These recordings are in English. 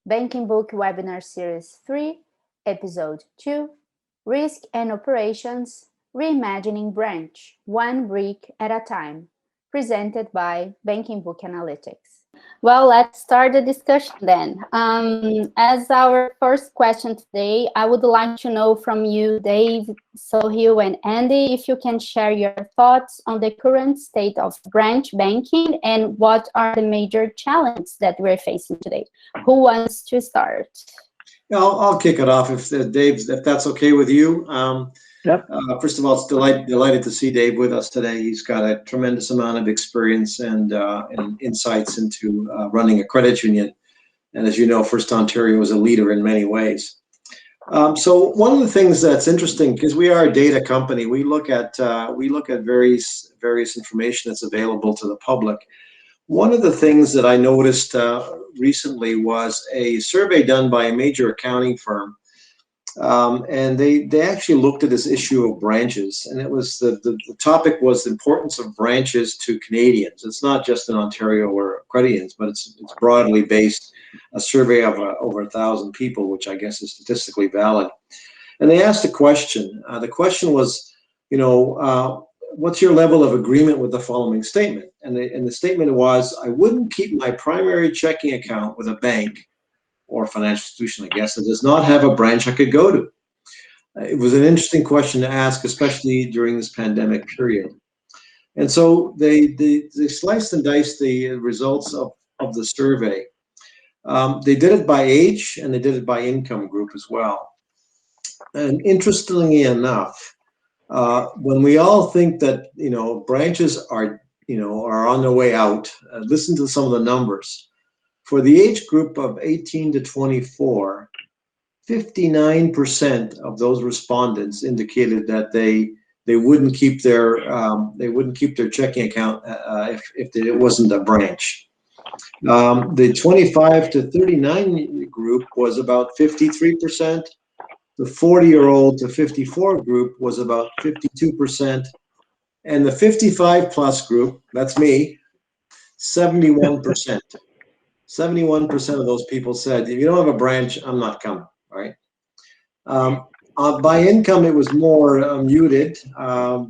Banking Book Webinar Series 3, Episode 2, Risk and Operations, Reimagining Branch, One Brick at a Time, presented by Banking Book Analytics. Well, let's start the discussion then. As our first question today, I would like to know from you, Dave, Sohail, and Andy, if you can share your thoughts on the current state of branch banking and what are the major challenges that we're facing today. Who wants to start? Yeah, I'll kick it off if Dave, if that's okay with you. Yep. First of all, it's delighted to see Dave with us today. He's got a tremendous amount of experience and insights into running a credit union. And as you know, FirstOntario is a leader in many ways. So one of the things that's interesting, because we are a data company, we look at various information that's available to the public. One of the things that I noticed recently was a survey done by a major accounting firm. And they actually looked at this issue of branches, and it was the topic was the importance of branches to Canadians. It's not just in Ontario or credit unions, but it's broadly based, a survey of over 1,000 people, which I guess is statistically valid. And they asked a question. The question was, what's your level of agreement with the following statement? And the statement was, I wouldn't keep my primary checking account with a bank or financial institution, I guess, that does not have a branch I could go to. It was an interesting question to ask, especially during this pandemic period. And so they sliced and diced the results of the survey. They did it by age and they did it by income group as well. And interestingly enough, when we all think that branches are on their way out, listen to some of the numbers. For the age group of 18 to 24, 59% of those respondents indicated that they wouldn't keep their checking account if it wasn't a branch. The 25 to 39 group was about 53%. The 40-year-old to 54 group was about 52%, and the 55 plus group, that's me, 71%. 71% of those people said, if you don't have a branch, I'm not coming, right? By income, it was more muted.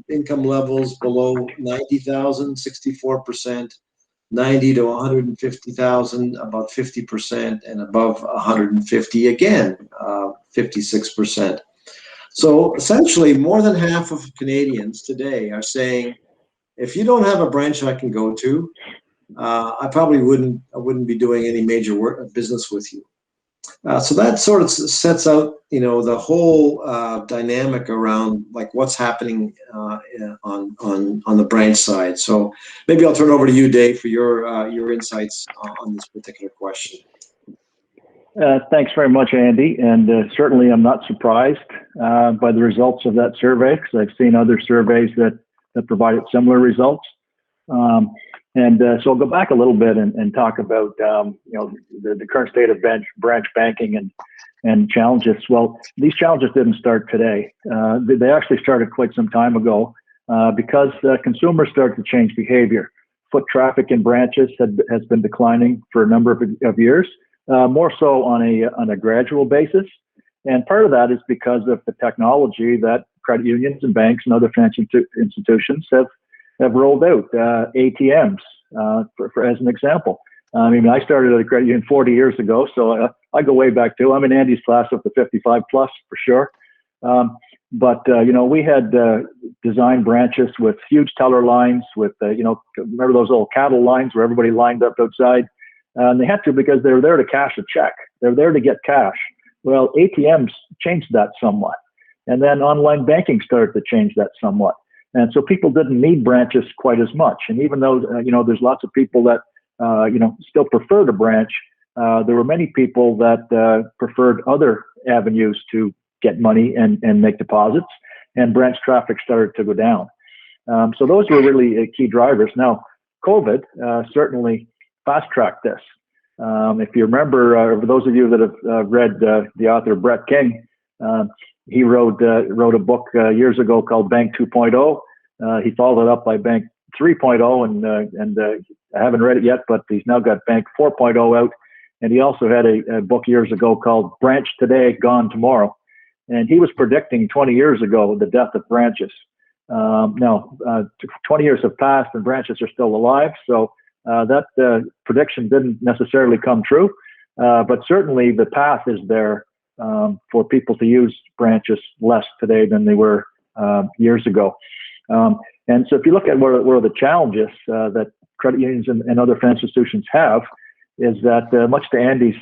Income levels below 90,000, 64%, 90 to 150,000, about 50%, and above 150, again, 56%. So essentially, more than half of Canadians today are saying, if you don't have a branch I can go to, I probably wouldn't be doing any major business with you. So that sort of sets out, the whole dynamic around like what's happening on the branch side. So maybe I'll turn it over to you, Dave, for your insights on this particular question. Thanks very much, Andy. And certainly, I'm not surprised by the results of that survey, because I've seen other surveys that provided similar results. So I'll go back a little bit and talk about the current state of branch banking and challenges. Well, these challenges didn't start today. They actually started quite some time ago because consumers started to change behavior. Foot traffic in branches has been declining for a number of years, more so on a gradual basis. And part of that is because of the technology that credit unions and banks and other financial institutions have rolled out, ATMs, as an example. I mean, I started at a credit union 40 years ago, so I go way back too. I'm in Andy's class of the 55 plus for sure. But we had designed branches with huge teller lines with, remember those old cattle lines where everybody lined up outside? And they had to because they were there to cash a check. They're there to get cash. Well, ATMs changed that somewhat. And then online banking started to change that somewhat. And so people didn't need branches quite as much. And even though, there's lots of people that, still prefer the branch, there were many people that preferred other avenues to get money and make deposits, and branch traffic started to go down. So those were really key drivers. Now, COVID certainly fast-tracked this. If you remember, for those of you that have read the author Brett King, he wrote a book years ago called Bank 2.0. He followed it up by Bank 3.0, and I haven't read it yet, but he's now got Bank 4.0 out. and he also had a book years ago called Branch Today, Gone Tomorrow. And he was predicting 20 years ago the death of branches. Now, 20 years have passed and branches are still alive, so that prediction didn't necessarily come true, but certainly the path is there for people to use branches less today than they were years ago. And so if you look at what are the challenges that credit unions and other financial institutions have, is that much to Andy's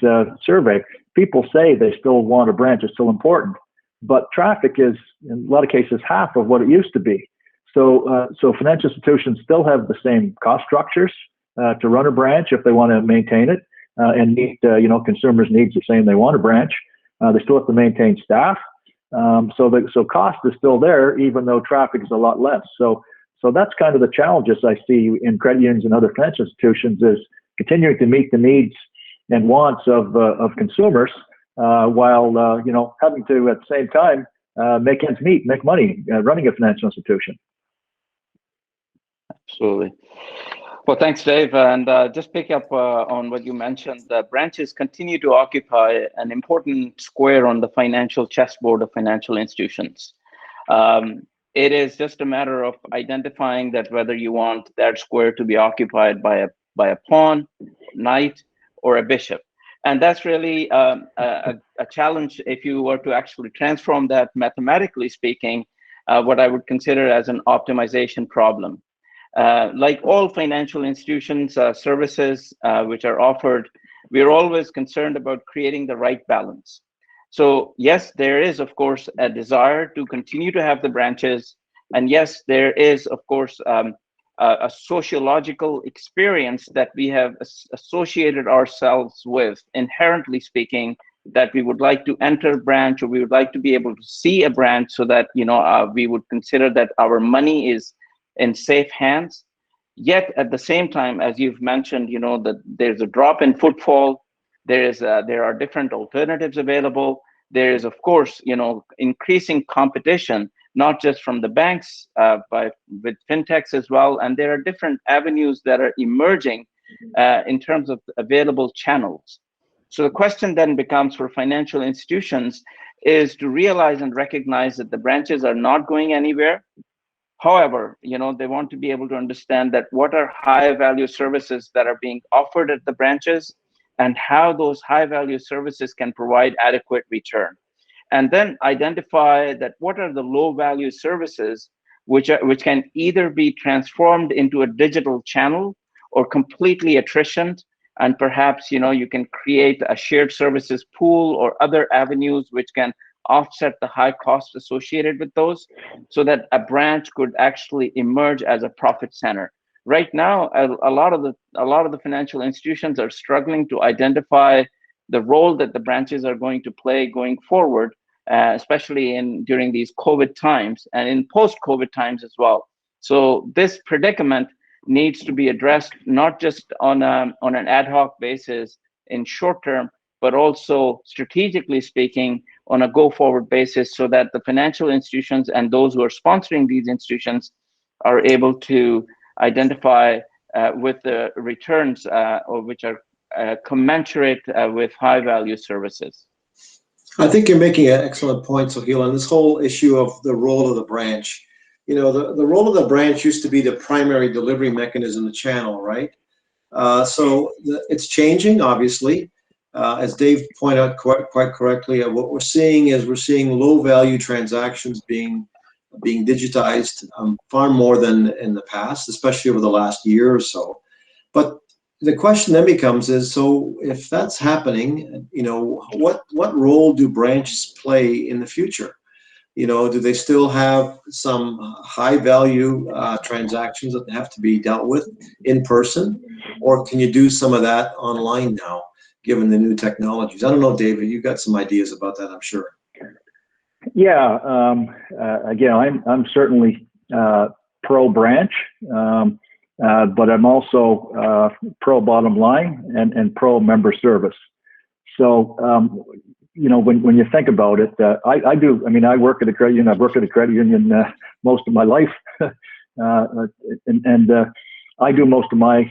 survey, people say they still want a branch, it's still important, but traffic is, in a lot of cases, half of what it used to be. So financial institutions still have the same cost structures to run a branch if they want to maintain it, and meet consumers' needs the same. They want a branch. They still have to maintain staff. So cost is still there, even though traffic is a lot less. So that's kind of the challenges I see in credit unions and other financial institutions, is continuing to meet the needs and wants of consumers, while having to at the same time make ends meet, make money running a financial institution. Absolutely. Well, thanks, Dave. And just pick up on what you mentioned, branches continue to occupy an important square on the financial chessboard of financial institutions. It is just a matter of identifying that whether you want that square to be occupied by a pawn, knight, or a bishop. And that's really a challenge if you were to actually transform that, mathematically speaking, what I would consider as an optimization problem. Like all financial institutions, services which are offered, we are always concerned about creating the right balance. So yes, there is, of course, a desire to continue to have the branches. And yes, there is, of course, a sociological experience that we have associated ourselves with, inherently speaking, that we would like to enter a branch, or we would like to be able to see a branch, so that we would consider that our money is in safe hands. Yet at the same time, as you've mentioned, that there's a drop in footfall. There are different alternatives available. There is, of course, increasing competition, not just from the banks, but with fintechs as well. And there are different avenues that are emerging in terms of available channels. So the question then becomes for financial institutions is to realize and recognize that the branches are not going anywhere. However, they want to be able to understand that what are high value services that are being offered at the branches, and how those high value services can provide adequate return. And then identify that what are the low value services which can either be transformed into a digital channel or completely attrition. And perhaps, you can create a shared services pool or other avenues which can offset the high costs associated with those, so that a branch could actually emerge as a profit center. Right now, a lot of the financial institutions are struggling to identify the role that the branches are going to play going forward, especially during these COVID times and in post-COVID times as well. So this predicament needs to be addressed not just on an ad hoc basis in short term, but also strategically speaking on a go-forward basis, so that the financial institutions and those who are sponsoring these institutions are able to identify with the returns which are commensurate with high-value services. I think you're making an excellent point, Sohail, on this whole issue of the role of the branch. The role of the branch used to be the primary delivery mechanism, the channel, right? It's changing, obviously. As Dave pointed out quite correctly, what we're seeing low-value transactions being digitized far more than in the past, especially over the last year or so. But the question then becomes so if that's happening, what role do branches play in the future? Do they still have some high-value transactions that have to be dealt with in person, or can you do some of that online now, given the new technologies? I don't know, David, you've got some ideas about that, I'm sure. Yeah, again, I'm certainly pro-branch, but I'm also pro-bottom line and pro-member service. So, when you think about it, I do. I mean, I work at a credit union. I've worked at a credit union most of my life, and I do most of my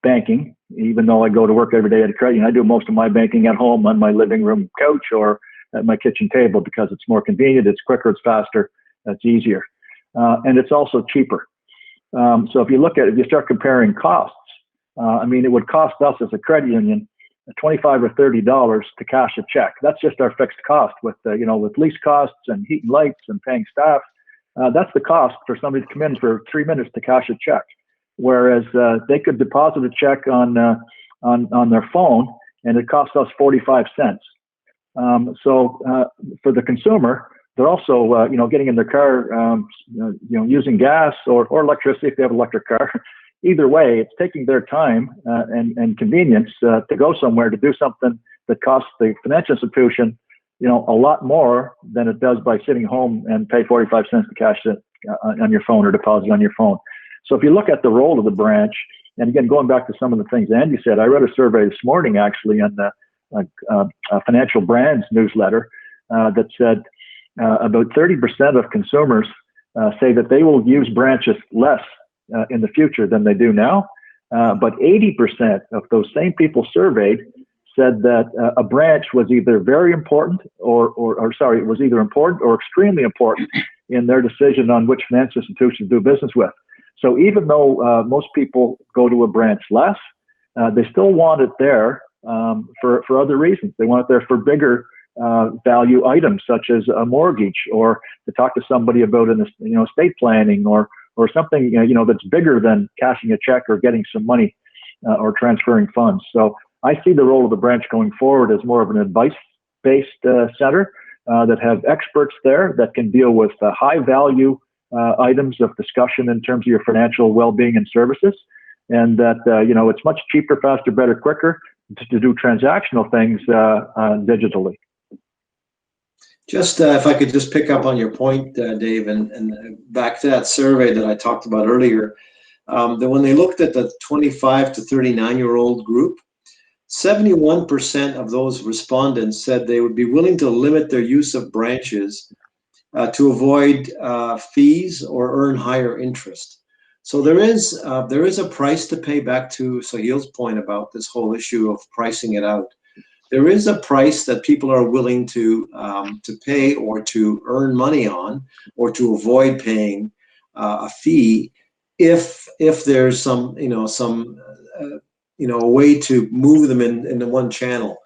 banking, even though I go to work every day at a credit union. I do most of my banking at home on my living room couch or at my kitchen table because it's more convenient, it's quicker, it's faster, it's easier, and it's also cheaper. So if you start comparing costs, I mean, it would cost us as a credit union $25 or $30 to cash a check. That's just our fixed cost with with lease costs and heat and lights and paying staff. That's the cost for somebody to come in for 3 minutes to cash a check. Whereas they could deposit a check on their phone, and it costs us 45 cents. So for the consumer, they're also getting in their car, using gas or electricity if they have an electric car. Either way, it's taking their time and convenience to go somewhere to do something that costs the financial institution, a lot more than it does by sitting home and pay 45 cents to cash it on your phone or deposit on your phone. So if you look at the role of the branch, and again, going back to some of the things Andy said, I read a survey this morning actually on the Financial Brands newsletter that said about 30% of consumers say that they will use branches less in the future than they do now. But 80% of those same people surveyed said that a branch was either very important it was either important or extremely important in their decision on which financial institution to do business with. So even though most people go to a branch less, they still want it there for other reasons. They want it there for bigger value items such as a mortgage, or to talk to somebody about estate planning, or something that's bigger than cashing a check or getting some money or transferring funds. So I see the role of the branch going forward as more of an advice-based center that have experts there that can deal with high-value items of discussion in terms of your financial well-being and services, and that it's much cheaper, faster, better, quicker to do transactional things digitally. Just if I could just pick up on your point, Dave, and back to that survey that I talked about earlier, that when they looked at the 25 to 39-year-old group, 71% of those respondents said they would be willing to limit their use of branches to avoid fees or earn higher interest. So there is a price to pay. Back to Sohail's point about this whole issue of pricing it out. There is a price that people are willing to pay, or to earn money on, or to avoid paying a fee, if there's some a way to move them into one channel.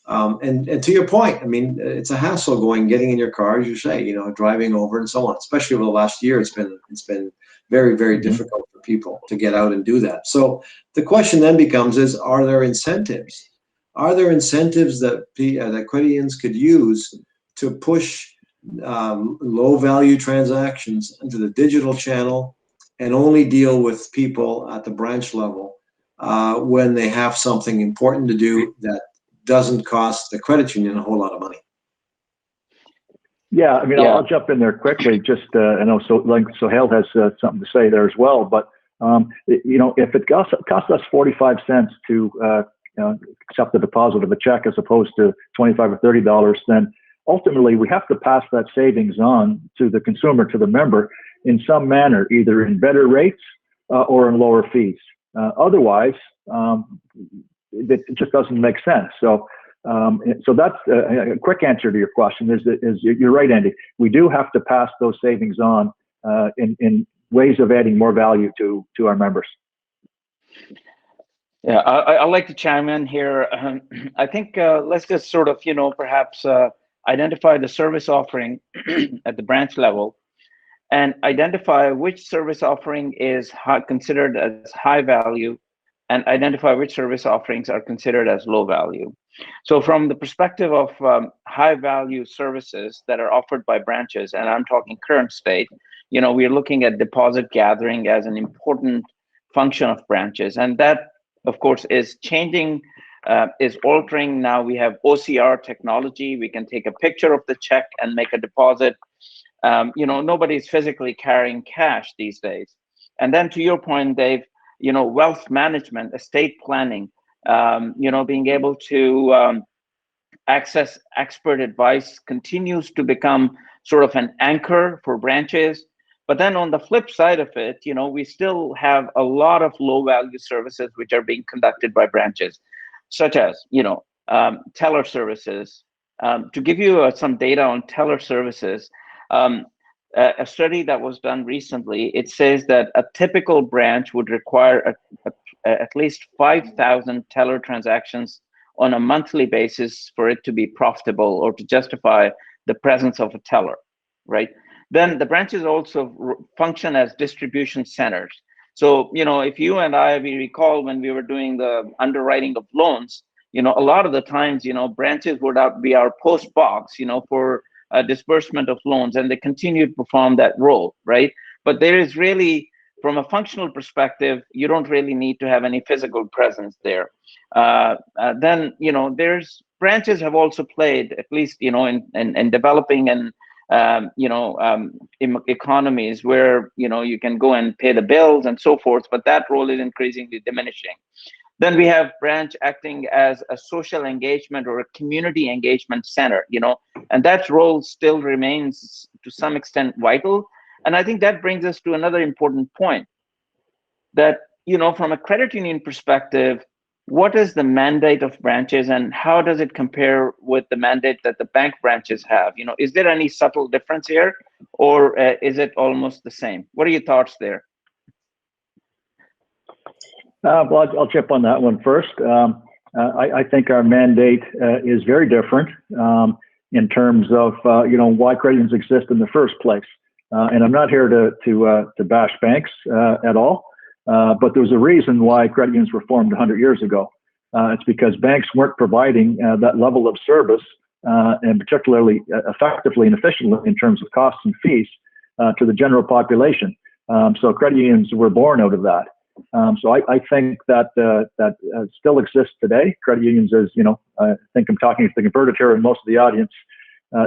And to your point, I mean, it's a hassle getting in your car, as you say, driving over and so on. Especially over the last year, it's been very, very difficult for people to get out and do that. So the question then becomes: are there incentives? Are there incentives that credit unions could use to push low-value transactions into the digital channel and only deal with people at the branch level when they have something important to do that doesn't cost the credit union a whole lot of money? Yeah, I mean, I'll jump in there quickly. Just I know Sohail has something to say there as well. But if it costs us 45 cents to accept the deposit of a check as opposed to $25 or $30, then ultimately we have to pass that savings on to the consumer, to the member, in some manner, either in better rates or in lower fees. Otherwise, it just doesn't make sense. So that's a quick answer to your question. Is you're right, Andy. We do have to pass those savings on in ways of adding more value to our members. Yeah, I like to chime in here. I think let's just sort of, perhaps identify the service offering at the branch level, and identify which service offering is considered as high value, and identify which service offerings are considered as low value. So from the perspective of high value services that are offered by branches, and I'm talking current state, we're looking at deposit gathering as an important function of branches, and that, of course, is changing, is altering. Now we have OCR technology. We can take a picture of the check and make a deposit. Nobody's physically carrying cash these days. And then to your point, Dave, wealth management, estate planning, being able to access expert advice continues to become sort of an anchor for branches. But then on the flip side of it, we still have a lot of low value services which are being conducted by branches, such as, teller services. To give you some data on teller services, a study that was done recently, it says that a typical branch would require at least 5,000 teller transactions on a monthly basis for it to be profitable or to justify the presence of a teller, right? Then the branches also function as distribution centers. So, if you and we recall when we were doing the underwriting of loans, a lot of the times, branches would be our post box, for disbursement of loans, and they continue to perform that role, right? But there is really, from a functional perspective, you don't really need to have any physical presence there. Then, there's branches have also played, at least, in developing and economies where you can go and pay the bills and so forth, but that role is increasingly diminishing. Then we have branch acting as a social engagement or a community engagement center, and that role still remains to some extent vital. And I think that brings us to another important point, that from a credit union perspective, what is the mandate of branches and how does it compare with the mandate that the bank branches have? Is there any subtle difference here, or is it almost the same? What are your thoughts there? Well, I'll chip on that one first. I think our mandate is very different in terms of why credit unions exist in the first place. And I'm not here to bash banks at all, but there's a reason why credit unions were formed 100 years ago. It's because banks weren't providing that level of service, and particularly effectively and efficiently in terms of costs and fees to the general population. So credit unions were born out of that. So I think that still exists today. Credit unions, as I think I'm talking to the converted here, and most of the audience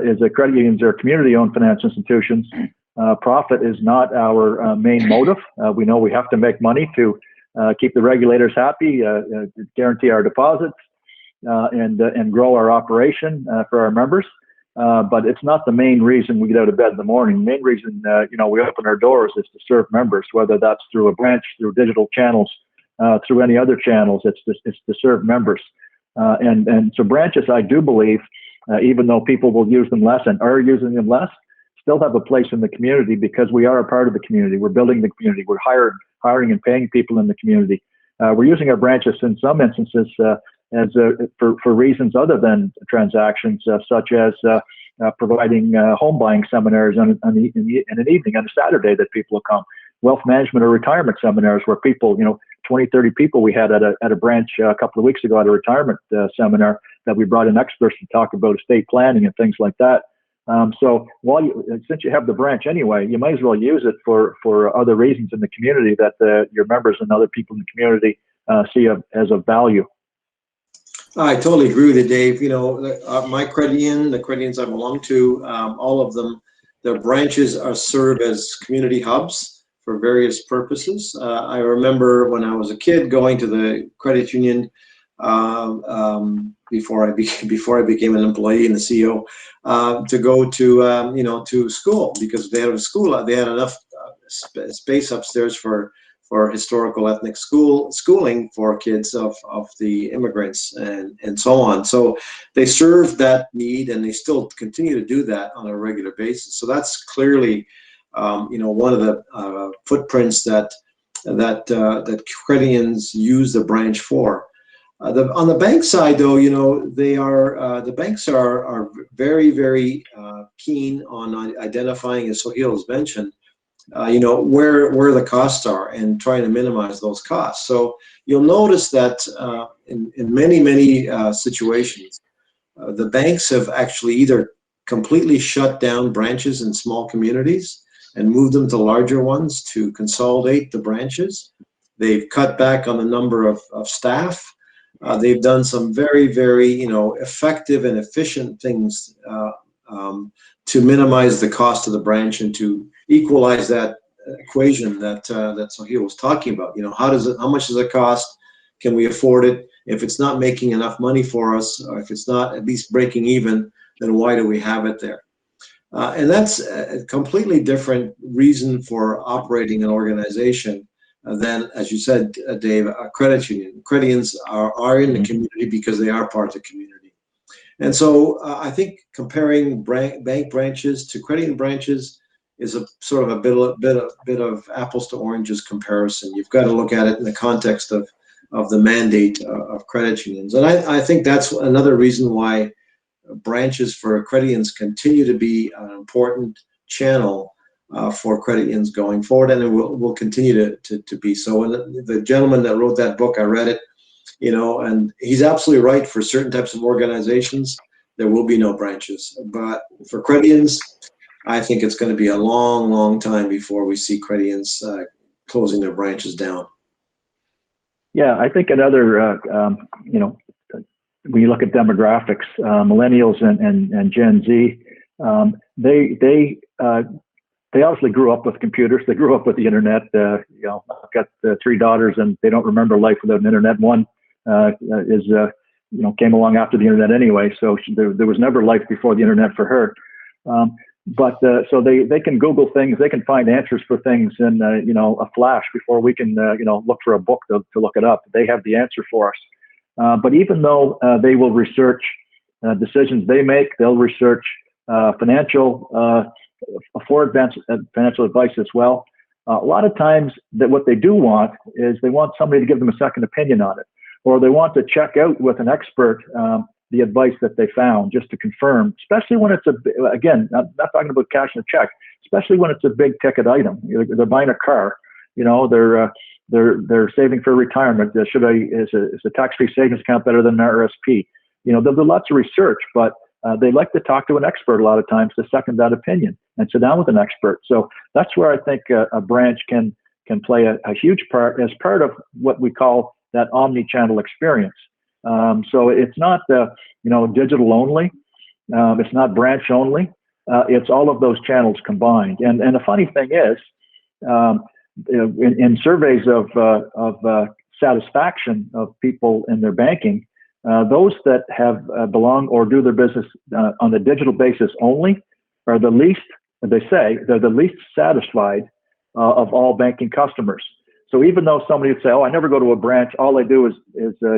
is that credit unions are community-owned financial institutions. Profit is not our main motive. We know we have to make money to keep the regulators happy, guarantee our deposits, and grow our operation for our members. But it's not the main reason we get out of bed in the morning. The main reason, we open our doors is to serve members, whether that's through a branch, through digital channels, through any other channels. It's to serve members. And so branches, I do believe, even though people will use them less and are using them less, still have a place in the community because we are a part of the community. We're building the community. We're hiring and paying people in the community. We're using our branches in some instances for reasons other than transactions, such as providing home buying seminars in an evening on a Saturday that people will come, wealth management or retirement seminars where people, 20, 30 people we had at a branch a couple of weeks ago at a retirement seminar that we brought in experts to talk about estate planning and things like that. So since you have the branch anyway, you might as well use it for other reasons in the community that your members and other people in the community see as of value. I totally agree with you, Dave. My credit union, the credit unions I belong to, all of them, their branches serve as community hubs for various purposes. I remember when I was a kid going to the credit union before I became an employee and the CEO to go to school, because they had enough space upstairs for historical ethnic schooling for kids of the immigrants and so on. So they served that need, and they still continue to do that on a regular basis. So that's clearly one of the footprints that credit unions use the branch for. On the bank side, though, the banks are very, very keen on identifying, as Sohail has mentioned, where the costs are and trying to minimize those costs. So you'll notice that in many situations, the banks have actually either completely shut down branches in small communities and moved them to larger ones to consolidate the branches. They've cut back on the number of staff. They've done some very, very effective and efficient things to minimize the cost of the branch and to equalize that equation that Sohail was talking about. How much does it cost? Can we afford it? If it's not making enough money for us, or if it's not at least breaking even, then why do we have it there? And that's a completely different reason for operating an organization than, as you said, Dave, a credit union. Credit unions are in the community because they are part of the community. And so I think comparing bank branches to credit union branches is a sort of a bit of apples to oranges comparison. You've got to look at it in the context of the mandate of credit unions. And I think that's another reason why branches for credit unions continue to be an important channel for credit unions going forward, and it will continue to be so. And the gentleman that wrote that book, I read it, and he's absolutely right. For certain types of organizations, there will be no branches. But for credit unions, I think it's going to be a long, long time before we see credit unions closing their branches down. Yeah, I think another, when you look at demographics, millennials and Gen Z, they obviously grew up with computers. They grew up with the internet. I've got 3 daughters, and they don't remember life without an internet. One came along after the internet anyway, so there was never life before the internet for her. So they can Google things. They can find answers for things in a flash before we can look for a book to look it up. They have the answer for us. But even though they will research decisions they make, they'll research financial advice as well. A lot of times that what they do want is they want somebody to give them a second opinion on it, or they want to check out with an expert the advice that they found just to confirm, especially when it's again, not talking about cash and a check, especially when it's a big ticket item. They're buying a car, they're saving for retirement. Is a tax-free savings account better than an RSP? They'll do lots of research, but they like to talk to an expert a lot of times to second that opinion and sit down with an expert. So that's where I think a branch can play a huge part as part of what we call that omni-channel experience. So it's not digital only, it's not branch only. It's all of those channels combined. And the funny thing is, in surveys of satisfaction of people in their banking, those that have belong or do their business on a digital basis only are the least, they say, they're the least satisfied of all banking customers. So even though somebody would say, "Oh, I never go to a branch, all I do is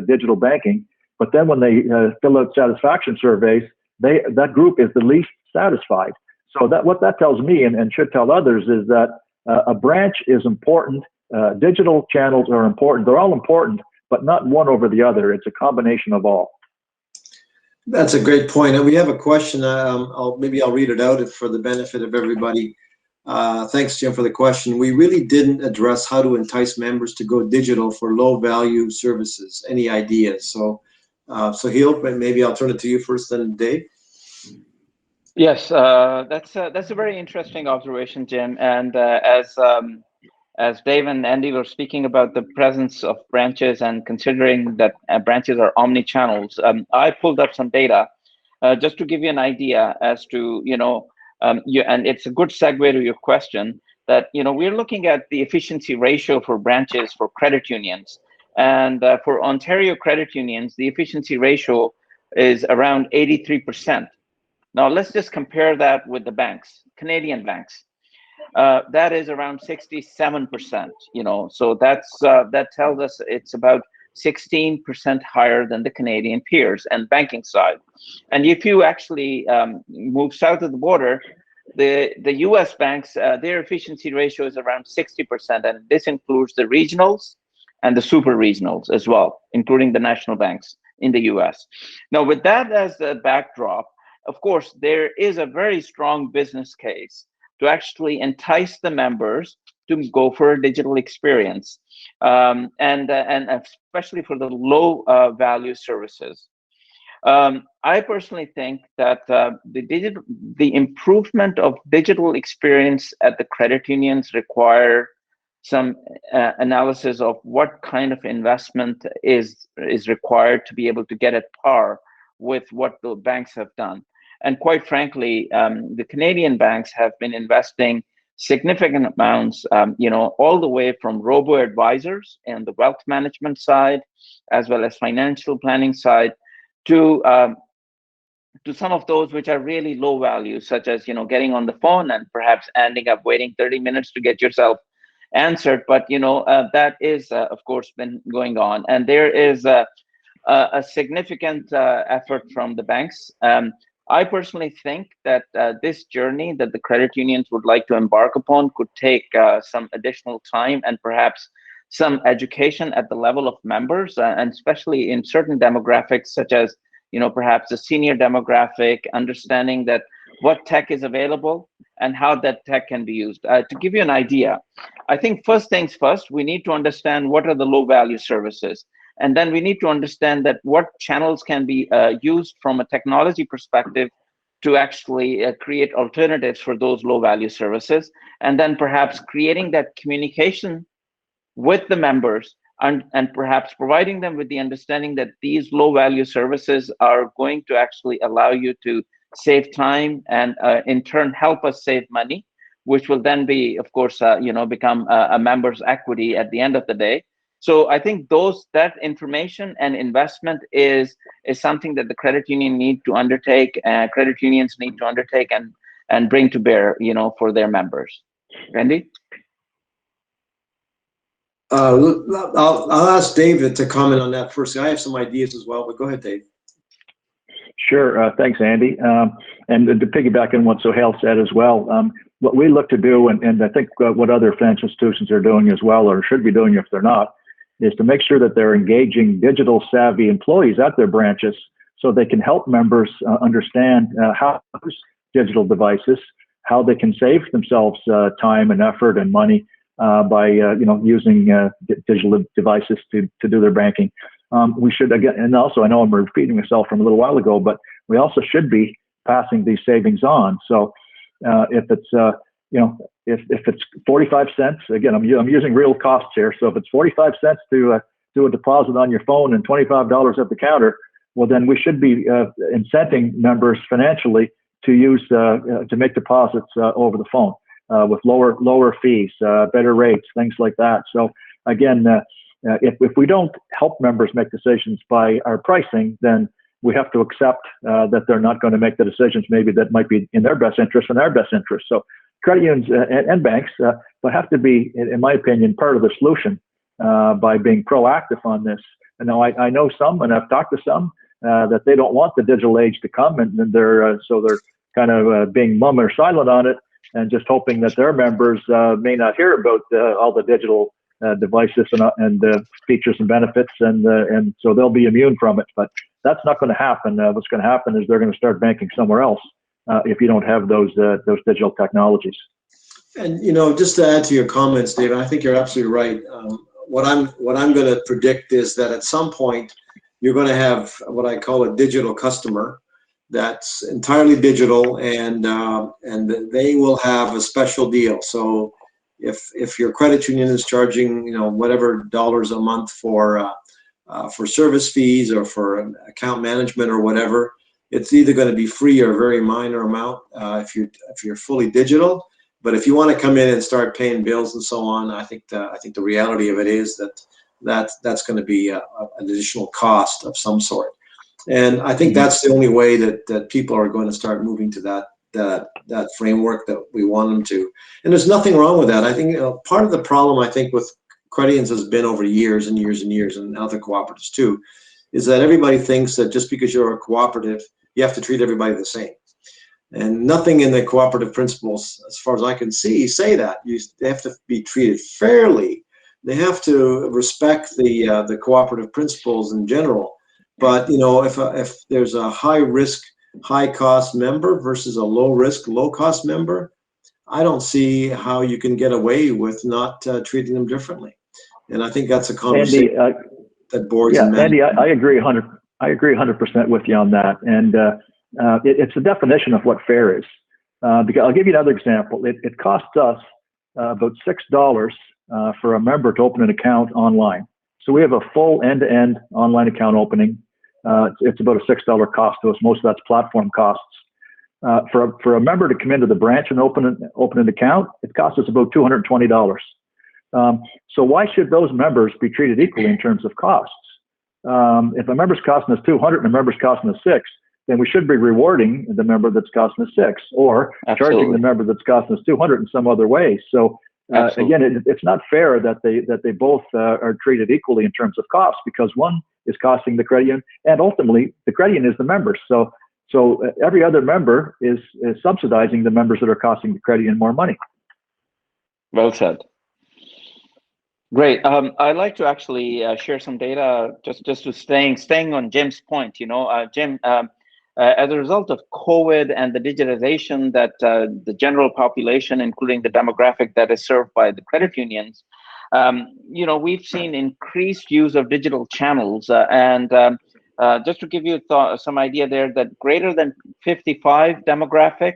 digital banking," but then when they fill out satisfaction surveys, that group is the least satisfied. So what that tells me and should tell others is that a branch is important. Digital channels are important. They're all important, but not one over the other. It's a combination of all. That's a great point. And we have a question. Maybe I'll read it out for the benefit of everybody. Thanks, Jim, for the question. We really didn't address how to entice members to go digital for low-value services. Any ideas? So, Sohail, maybe I'll turn it to you first, then Dave. Yes, that's a very interesting observation, Jim. And as Dave and Andy were speaking about the presence of branches and considering that branches are omni-channels, I pulled up some data just to give you an idea as to, and it's a good segue to your question that, we're looking at the efficiency ratio for branches for credit unions. And for Ontario credit unions, the efficiency ratio is around 83%. Now, let's just compare that with the banks, Canadian banks. That is around 67%, so that tells us it's about 16% higher than the Canadian peers and banking side. And if you actually move south of the border, the US banks, their efficiency ratio is around 60%, and this includes the regionals and the super regionals as well, including the national banks in the US. Now, with that as the backdrop, of course, there is a very strong business case to actually entice the members to go for a digital experience, and especially for the low value services. I personally think that the improvement of digital experience at the credit unions require some analysis of what kind of investment is required to be able to get at par with what the banks have done. And quite frankly, the Canadian banks have been investing significant amounts, all the way from robo-advisors and the wealth management side, as well as financial planning side, to to some of those which are really low value, such as getting on the phone and perhaps ending up waiting 30 minutes to get yourself answered. But that is of course been going on, and there is a significant effort from the banks. I personally think that this journey that the credit unions would like to embark upon could take some additional time and perhaps some education at the level of members, and especially in certain demographics, such as perhaps the senior demographic, understanding that what tech is available and how that tech can be used. To give you an idea, I think first things first, we need to understand what are the low value services. And then we need to understand that what channels can be used from a technology perspective to actually create alternatives for those low value services. And then perhaps creating that communication with the members, and perhaps providing them with the understanding that these low value services are going to actually allow you to save time and in turn help us save money, which will then be, of course, become a member's equity at the end of the day. So I think that information and investment is something that the credit union need to undertake, credit unions need to undertake and bring to bear, for their members. Randy? I'll ask David to comment on that first. I have some ideas as well, but go ahead, Dave. Sure. Thanks, Andy. And to piggyback on what Sohail said as well, what we look to do, and I think what other financial institutions are doing as well, or should be doing if they're not, is to make sure that they're engaging digital savvy employees at their branches so they can help members understand how to use digital devices, how they can save themselves time and effort and money by using digital devices to do their banking. We should, again, and also I know I'm repeating myself from a little while ago, but we also should be passing these savings on. So if it's if it's 45 cents, again, I'm using real costs here. So if it's 45 cents to do a deposit on your phone and $25 at the counter, well, then we should be incenting members financially to use to make deposits over the phone with lower fees, better rates, things like that. So again, if we don't help members make decisions by our pricing, then we have to accept that they're not going to make the decisions maybe that might be in their best interest and our best interest. So credit unions and banks but have to be, in my opinion, part of the solution by being proactive on this. And now I know some, and I've talked to some, that they don't want the digital age to come, and they're kind of being mum or silent on it, and just hoping that their members may not hear about all the digital devices and features and benefits, and so they'll be immune from it. But that's not going to happen. What's going to happen is they're going to start banking somewhere else if you don't have those digital technologies. And just to add to your comments, David, I think you're absolutely right. What I'm going to predict is that at some point you're going to have what I call a digital customer that's entirely digital, and they will have a special deal. So if your credit union is charging whatever dollars a month for service fees or for account management or whatever, it's either going to be free or a very minor amount if you're fully digital. But if you want to come in and start paying bills and so on, I think the reality of it is that's going to be an additional cost of some sort. And I think that's the only way that people are going to start moving to that framework that we want them to. And there's nothing wrong with that. I think part of the problem I think with credit unions has been over years and years and years, and other cooperatives too, is that everybody thinks that just because you're a cooperative, you have to treat everybody the same. And nothing in the cooperative principles, as far as I can see, say that. They have to be treated fairly. They have to respect the cooperative principles in general. But if there's a high risk, high cost member versus a low risk, low cost member, I don't see how you can get away with not treating them differently. And I think that's a conversation Andy, that boards and management. Andy, I agree 100% with you on that. And it's a definition of what fair is. Because I'll give you another example. It costs us about $6 for a member to open an account online. So we have a full end-to-end online account opening. It's about a $6 cost to us. Most of that's platform costs. For a member to come into the branch and open an account, it costs us about $220. So why should those members be treated equally in terms of costs? If a member's costing us $200 and a member's costing us $6, then we should be rewarding the member that's costing us 6, or charging the member that's costing us 200 in some other way. So again, it's not fair that they both are treated equally in terms of cost, because one is costing the credit union, and ultimately the credit union is the members. So every other member is subsidizing the members that are costing the credit union more money. Well said. Great. I'd like to actually share some data just to staying on Jim's point. Jim, as a result of COVID and the digitization that the general population, including the demographic that is served by the credit unions, we've seen increased use of digital channels. Just to give you some idea there, that greater than 55 demographic,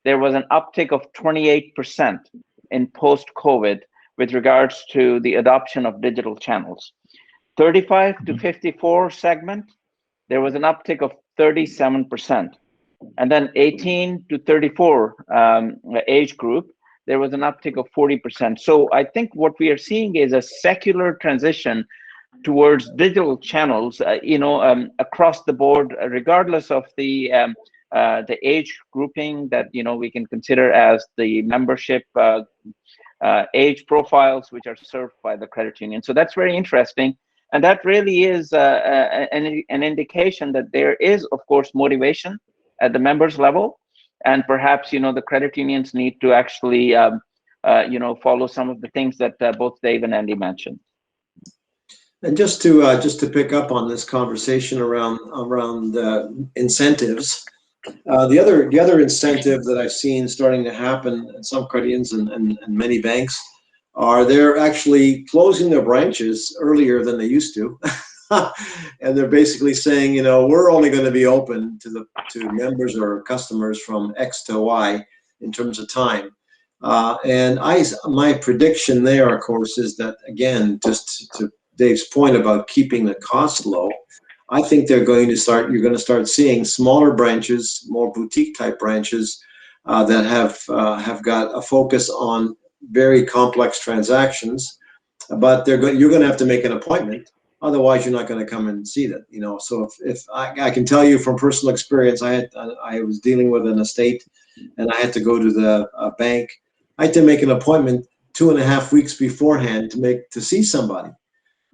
there was an uptick of 28% in post-COVID with regards to the adoption of digital channels. 35 to 54 segment, there was an uptick of 37%. And then 18 to 34 age group, there was an uptick of 40%. So I think what we are seeing is a secular transition towards digital channels, across the board, regardless of the age grouping that we can consider as the membership age profiles which are served by the credit union. So that's very interesting, and that really is an indication that there is, of course, motivation at the members level, and perhaps the credit unions need to actually follow some of the things that both Dave and Andy mentioned. And just to pick up on this conversation around incentives, the other incentive that I've seen starting to happen in some credit unions and many banks are they're actually closing their branches earlier than they used to, and they're basically saying, we're only going to be open to members or customers from X to Y in terms of time. And my prediction there, of course, is that, again, just to Dave's point about keeping the cost low, I think you're going to start seeing smaller branches, more boutique type branches that have got a focus on very complex transactions, but you're going to have to make an appointment. Otherwise, you're not going to come and see that. So if I can tell you from personal experience, I was dealing with an estate, and I had to go to the bank. I had to make an appointment 2.5 weeks beforehand to see somebody.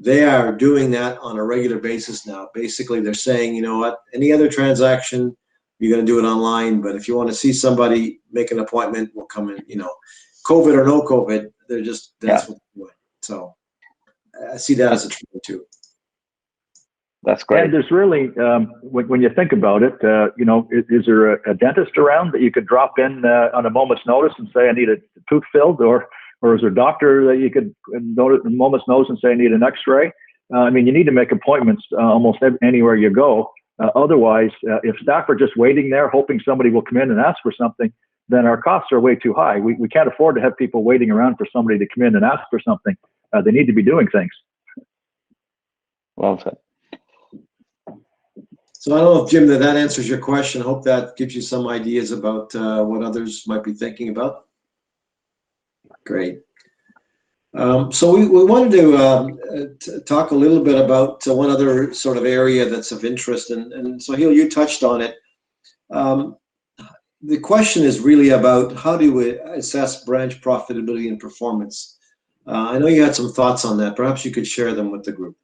They are doing that on a regular basis now. Basically, they're saying, any other transaction, you're going to do it online. But if you want to see somebody, make an appointment, we'll come in, COVID or no COVID, that's what they're doing. So I see that as a trend too. That's great. And there's really, when you think about it, is there a dentist around that you could drop in on a moment's notice and say, I need a tooth filled, or is there a doctor that you could notice a moment's notice and say, I need an x-ray? You need to make appointments almost anywhere you go. Otherwise, if staff are just waiting there, hoping somebody will come in and ask for something, then our costs are way too high. We can't afford to have people waiting around for somebody to come in and ask for something. They need to be doing things. Well said. So I don't know if, Jim, that answers your question. I hope that gives you some ideas about what others might be thinking about. Great. So we wanted to talk a little bit about one other sort of area that's of interest, and Sohail, you touched on it. The question is really about how do we assess branch profitability and performance. I know you had some thoughts on that. Perhaps you could share them with the group.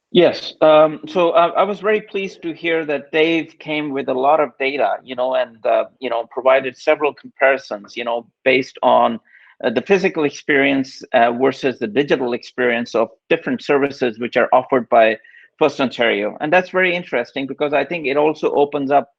Yes. So I was very pleased to hear that Dave came with a lot of data, and provided several comparisons, based on the physical experience versus the digital experience of different services which are offered by FirstOntario. And that's very interesting, because I think it also opens up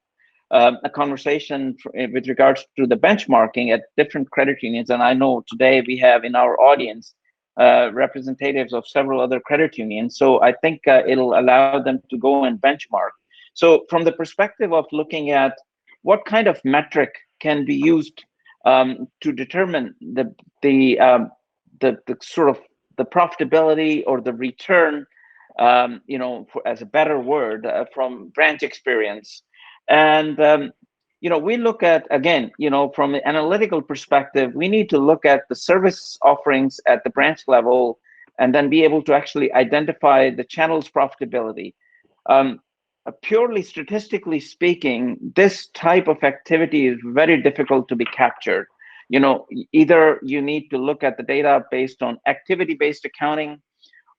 a conversation with regards to the benchmarking at different credit unions. And I know today we have in our audience representatives of several other credit unions. So I think it'll allow them to go and benchmark. So from the perspective of looking at what kind of metric can be used to determine the sort of the profitability or the return, as a better word, from branch experience. And we look at, again, from an analytical perspective, we need to look at the service offerings at the branch level, and then be able to actually identify the channel's profitability. purely statistically speaking, this type of activity is very difficult to be captured. Either you need to look at the data based on activity-based accounting,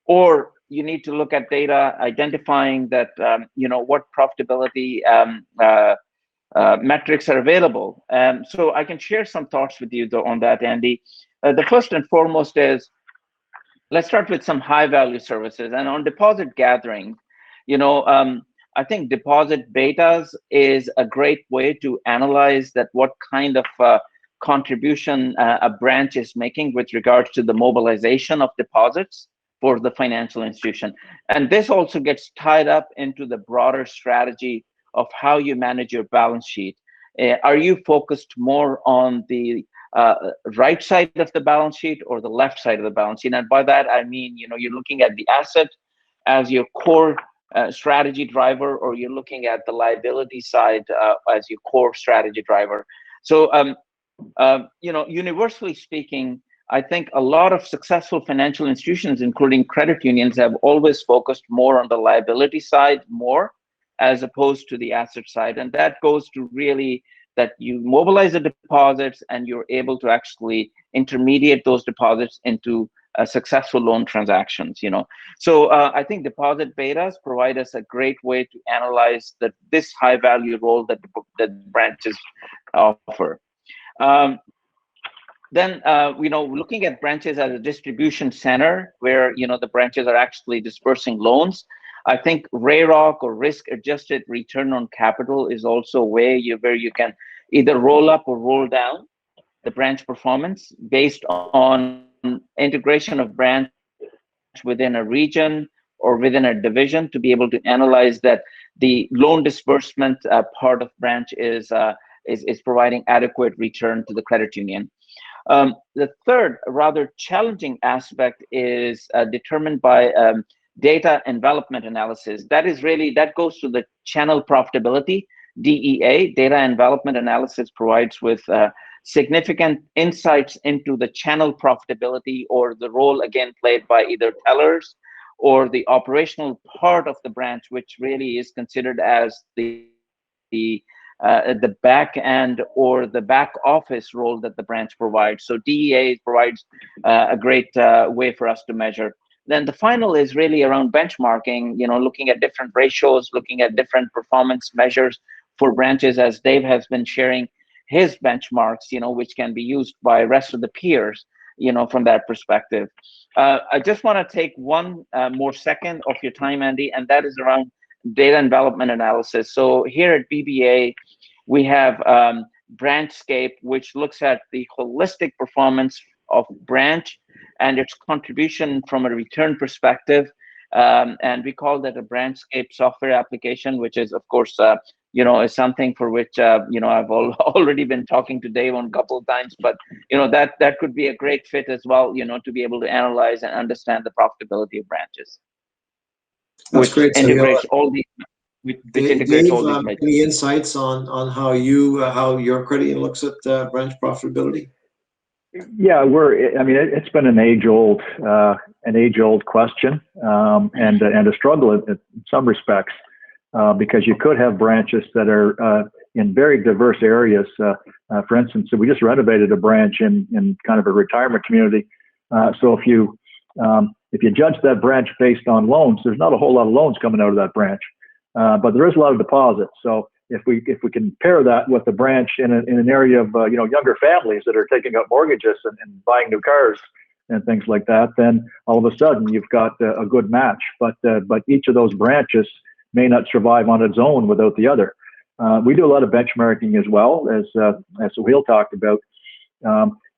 or you need to look at data identifying that, what profitability metrics are available. So I can share some thoughts with you on that, Andy. The first and foremost is, let's start with some high value services. And on deposit gathering, I think deposit betas is a great way to analyze that what kind of contribution a branch is making with regards to the mobilization of deposits for the financial institution. And this also gets tied up into the broader strategy of how you manage your balance sheet. Are you focused more on the right side of the balance sheet or the left side of the balance sheet? And by that, I mean, you're looking at the asset as your core strategy driver, or you're looking at the liability side as your core strategy driver. So, universally speaking, I think a lot of successful financial institutions, including credit unions, have always focused more on the liability side more as opposed to the asset side. And that goes to really that you mobilize the deposits and you're able to actually intermediate those deposits into successful loan transactions. So I think deposit betas provide us a great way to analyze this high value role that branches offer. Then looking at branches as a distribution center where the branches are actually dispersing loans, I think RAROC, or risk adjusted return on capital, is also a way where you can either roll up or roll down the branch performance based on integration of branch within a region or within a division, to be able to analyze that the loan disbursement part of branch is providing adequate return to the credit union. The third rather challenging aspect is determined by data envelopment analysis. That goes to the channel profitability. DEA, data envelopment analysis, provides with significant insights into the channel profitability, or the role again played by either tellers or the operational part of the branch, which really is considered as the back end or the back office role that the branch provides. So DEA provides a great way for us to measure. Then the final is really around benchmarking, looking at different ratios, looking at different performance measures for branches, as Dave has been sharing his benchmarks, which can be used by rest of the peers, from that perspective. I just want to take one more second of your time, Andy, and that is around data envelopment analysis. So here at BBA, we have Branchscape, which looks at the holistic performance of branch and its contribution from a return perspective. And we call that a Branchscape software application, which is, of course, is something for which, I've already been talking to Dave on a couple of times, but, that could be a great fit as well, to be able to analyze and understand the profitability of branches. That's great. Integrates all these. Dave, any insights on how your credit union looks at branch profitability? Yeah, it's been an age-old question, and a struggle in some respects, because you could have branches that are in very diverse areas. For instance, we just renovated a branch in kind of a retirement community. So if you judge that branch based on loans, there's not a whole lot of loans coming out of that branch, but there is a lot of deposits. So if we can pair that with a branch in an area of younger families that are taking out mortgages and buying new cars and things like that, then all of a sudden you've got a good match. But each of those branches may not survive on its own without the other. We do a lot of benchmarking as well, as Sohail talked about,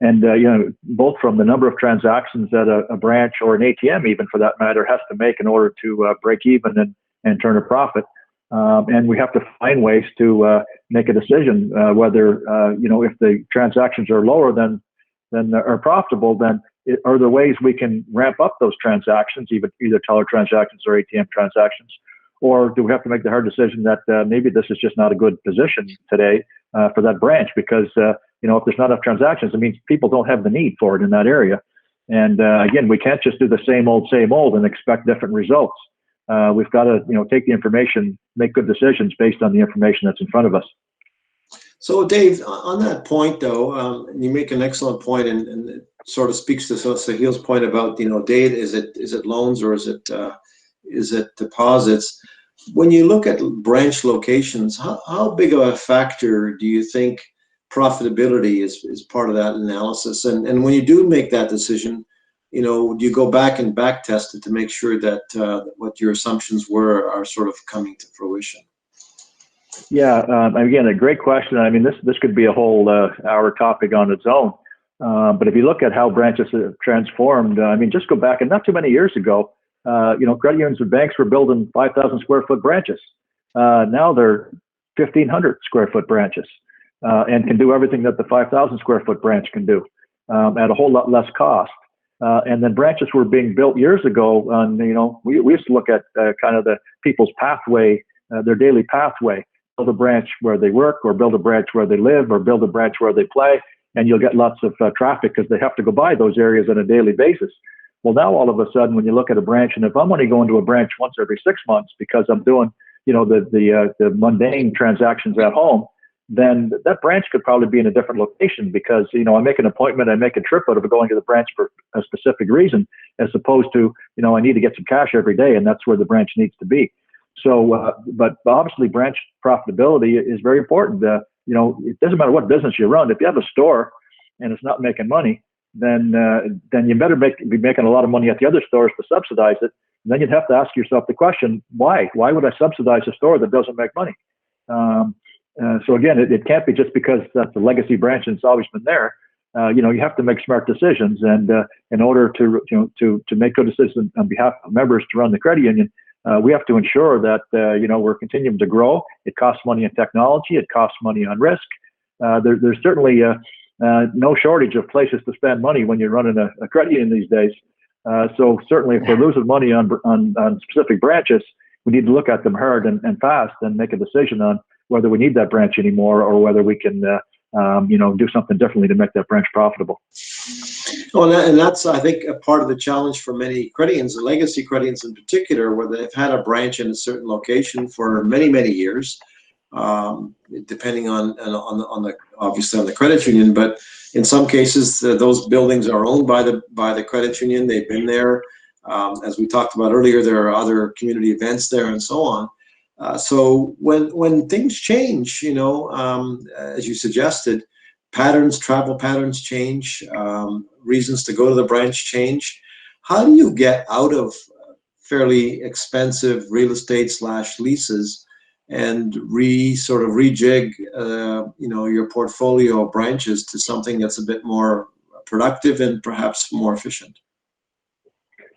and both from the number of transactions that a branch or an ATM, even for that matter, has to make in order to break even and turn a profit. And we have to find ways to make a decision whether if the transactions are lower than are profitable, then are there ways we can ramp up those transactions, either teller transactions or ATM transactions, or do we have to make the hard decision that maybe this is just not a good position today for that branch, because if there's not enough transactions, it means people don't have the need for it in that area. And again, we can't just do the same old and expect different results. we've got to, take the information, make good decisions based on the information that's in front of us. So, Dave, on that point, though, you make an excellent point, and it sort of speaks to Sohail's point about, data. Is it loans or is it deposits? When you look at branch locations, how big of a factor do you think profitability is part of that analysis? And when you do make that decision, do you go back and back test it to make sure that what your assumptions were are sort of coming to fruition? Yeah, again, a great question. I mean, this could be a whole hour topic on its own. But if you look at how branches have transformed, just go back, and not too many years ago, credit unions and banks were building 5,000 square foot branches. Now they're 1,500 square foot branches, and can do everything that the 5,000 square foot branch can do at a whole lot less cost. And then branches were being built years ago on, we used to look at kind of the people's pathway, their daily pathway. Build a branch where they work, or build a branch where they live, or build a branch where they play, and you'll get lots of traffic because they have to go by those areas on a daily basis. Well, now all of a sudden, when you look at a branch, and if I'm only going to a branch once every 6 months because I'm doing, the mundane transactions at home, then that branch could probably be in a different location because, I make an appointment, I make a trip out of going to the branch for a specific reason, as opposed to, I need to get some cash every day, and that's where the branch needs to be. So, but obviously branch profitability is very important. It doesn't matter what business you run. If you have a store and it's not making money, then you better be making a lot of money at the other stores to subsidize it. And then you'd have to ask yourself the question, why? Why would I subsidize a store that doesn't make money? So again, it can't be just because that's a legacy branch and it's always been there. You have to make smart decisions, and in order to make good decisions on behalf of members to run the credit union, we have to ensure that we're continuing to grow. It costs money on technology. It costs money on risk. There's certainly no shortage of places to spend money when you're running a credit union these days. So certainly, if we're losing money on specific branches, we need to look at them hard and fast and make a decision on whether we need that branch anymore or whether we can do something differently to make that branch profitable. Well, and that's, I think, a part of the challenge for many credit unions, the legacy credit unions in particular, where they've had a branch in a certain location for many, many years, depending on the obviously on the credit union. But in some cases, those buildings are owned by the credit union. They've been there. As we talked about earlier, there are other community events there and so on. So when things change, as you suggested, travel patterns change, reasons to go to the branch change. How do you get out of fairly expensive real estate / leases and sort of rejig, your portfolio of branches to something that's a bit more productive and perhaps more efficient?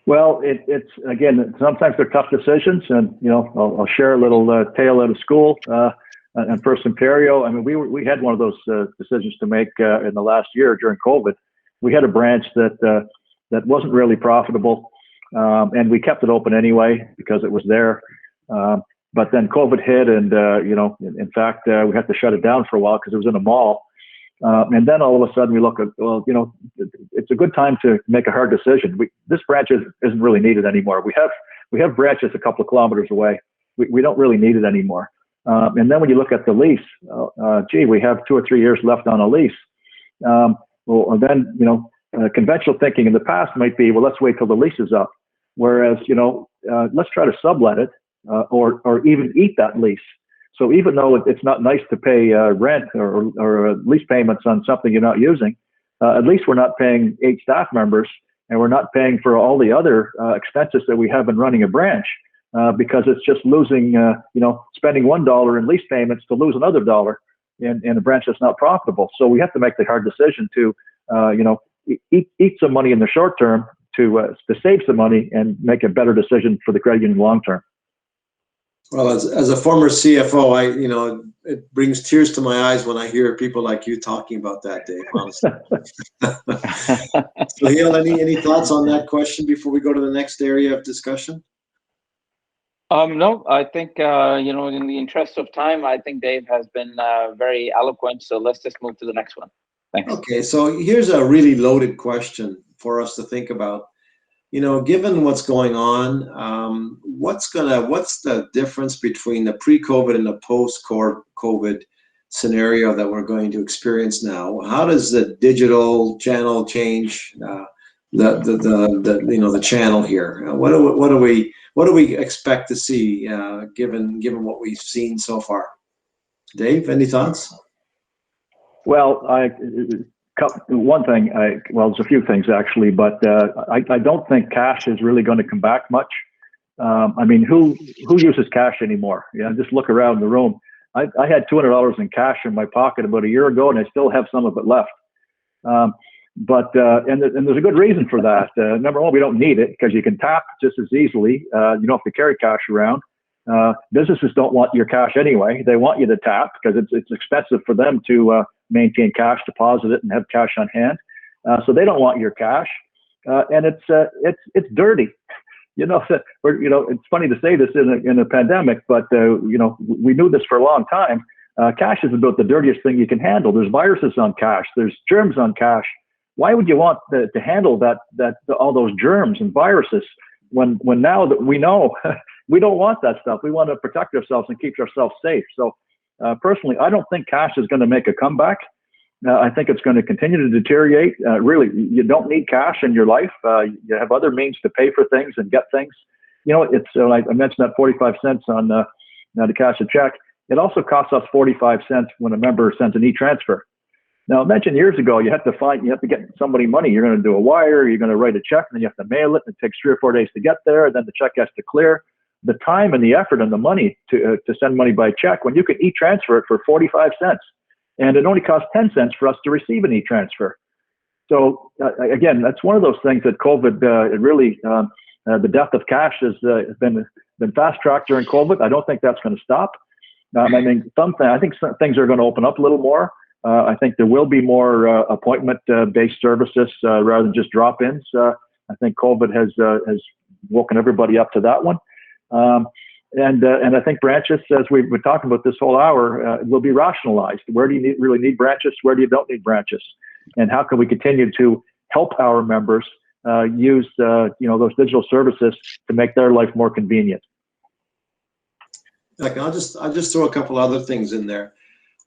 Well, it's again, sometimes they're tough decisions, and I'll share a little tale out of school. And FirstOntario, I mean, we had one of those decisions to make in the last year during COVID. We had a branch that wasn't really profitable, and we kept it open anyway because it was there. But then COVID hit, and in fact, we had to shut it down for a while because it was in a mall. And then all of a sudden we look at, it's a good time to make a hard decision. This branch isn't really needed anymore. We have branches a couple of kilometers away. We don't really need it anymore. And then when you look at the lease, we have 2 or 3 years left on a lease. Conventional thinking in the past might be, well, let's wait till the lease is up. Whereas, let's try to sublet it or even eat that lease. So even though it's not nice to pay rent or lease payments on something you're not using, at least we're not paying 8 staff members, and we're not paying for all the other expenses that we have in running a branch. Because it's just losing, spending $1 in lease payments to lose another $1 in a branch that's not profitable. So we have to make the hard decision to, eat some money in the short term to save some money and make a better decision for the credit union long term. Well, as a former CFO, it brings tears to my eyes when I hear people like you talking about that, Dave, honestly. Sohail, any thoughts on that question before we go to the next area of discussion? No, I think, in the interest of time, I think Dave has been very eloquent. So let's just move to the next one. Thanks. Okay, so here's a really loaded question for us to think about. given what's going on, what's the difference between the pre-COVID and the post-COVID scenario that we're going to experience now? How does the digital channel change the channel here? What do we expect to see given what we've seen so far? Dave, any thoughts? Well, one thing, there's a few things actually, but I don't think cash is really going to come back much. I mean, who uses cash anymore? Just look around the room. I had $200 in cash in my pocket about a year ago, and I still have some of it left. And there's a good reason for that. Number one, we don't need it because you can tap just as easily. You don't have to carry cash around. Businesses don't want your cash anyway. They want you to tap because it's expensive for them to maintain cash, deposit it, and have cash on hand. So they don't want your cash, and it's dirty. It's funny to say this in a pandemic, but we knew this for a long time. Cash is about the dirtiest thing you can handle. There's viruses on cash. There's germs on cash. Why would you want to handle all those germs and viruses when now that we know we don't want that stuff? We want to protect ourselves and keep ourselves safe. So personally, I don't think cash is going to make a comeback. I think it's going to continue to deteriorate. Really, you don't need cash in your life. You have other means to pay for things and get things. It's like I mentioned that 45 cents on to cash a check. It also costs us 45 cents when a member sends an e-transfer. Now, I mentioned years ago, you have to get somebody money. You're going to do a wire, you're going to write a check, and then you have to mail it. It takes 3 or 4 days to get there. Then the check has to clear. The time and the effort and the money to send money by check, when you can e-transfer it for 45 cents. And it only costs 10 cents for us to receive an e-transfer. So again, that's one of those things that COVID, the death of cash has been fast-tracked during COVID. I don't think that's going to stop. I think some things are going to open up a little more. I think there will be more appointment-based services rather than just drop-ins. I think COVID has woken everybody up to that one. And I think branches, as we've been talking about this whole hour, will be rationalized. Where do you really need branches? Where do you don't need branches? And how can we continue to help our members use those digital services to make their life more convenient? Like I'll just throw a couple other things in there.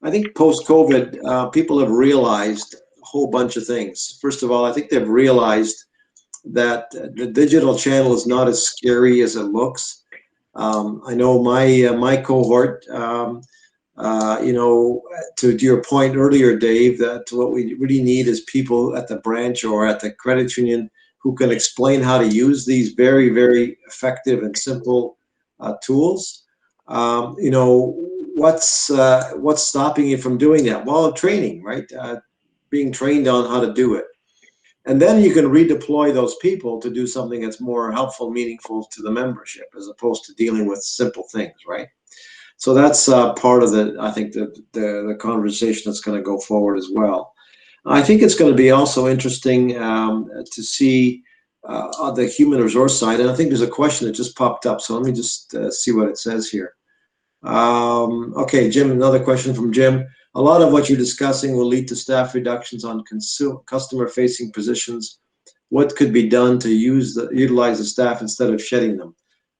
I think post-COVID, people have realized a whole bunch of things. First of all, I think they've realized that the digital channel is not as scary as it looks. I know my cohort, to your point earlier, Dave, that what we really need is people at the branch or at the credit union who can explain how to use these very, very effective and simple tools. What's stopping you from doing that? Well, training, right? Being trained on how to do it. And then you can redeploy those people to do something that's more helpful, meaningful to the membership, as opposed to dealing with simple things, right? So that's part of I think the conversation that's going to go forward as well. I think it's going to be also interesting to see on the human resource side, and I think there's a question that just popped up, so let me just see what it says here. Okay, Jim, another question from Jim. A lot of what you're discussing will lead to staff reductions on customer-facing positions. What could be done to utilize the staff instead of shedding them?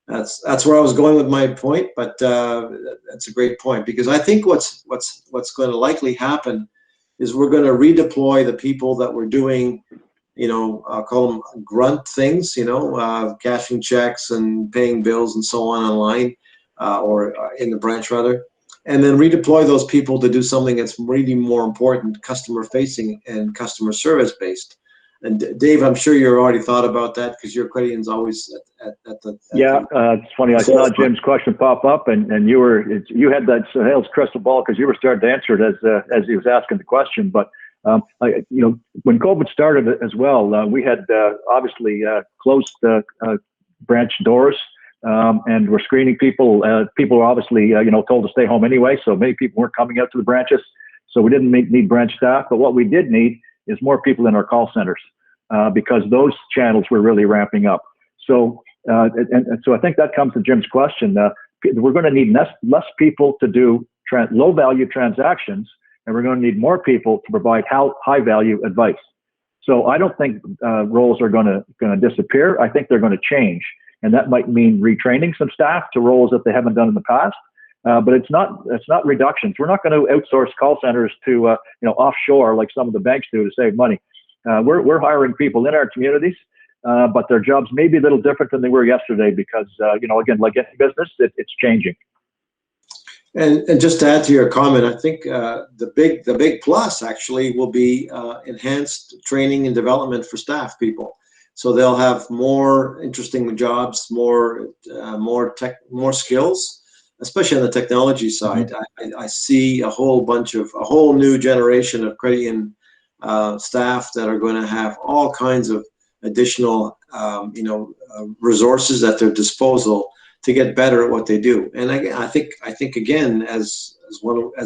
That's where I was going with my point, but that's a great point, because I think what's going to likely happen is we're going to redeploy the people that were doing, I'll call them grunt things, cashing checks and paying bills and so on online, or in the branch rather. And then redeploy those people to do something that's really more important, customer facing and customer service based. And Dave, I'm sure you already thought about that because your credit union's always at the. It's funny. I saw Jim's question pop up, and you had that Sohail's crystal ball because you were starting to answer it as he was asking the question. But when COVID started as well, we had obviously closed branch doors. And we're screening people. People were obviously, told to stay home anyway. So many people weren't coming out to the branches. So we didn't need branch staff. But what we did need is more people in our call centers because those channels were really ramping up. So, so I think that comes to Jim's question. We're going to need less people to do low value transactions, and we're going to need more people to provide high value advice. So I don't think roles are going to disappear. I think they're going to change, and that might mean retraining some staff to roles that they haven't done in the past. But it's not reductions. We're not going to outsource call centers to offshore like some of the banks do to save money. We're hiring people in our communities, but their jobs may be a little different than they were yesterday because again, like any business, it's changing. And just to add to your comment, I think the big plus actually will be enhanced training and development for staff people. So they'll have more interesting jobs, more skills, especially on the technology side. Mm-hmm. I see a whole new generation of credit union staff that are going to have all kinds of additional resources at their disposal to get better at what they do. And I think again, as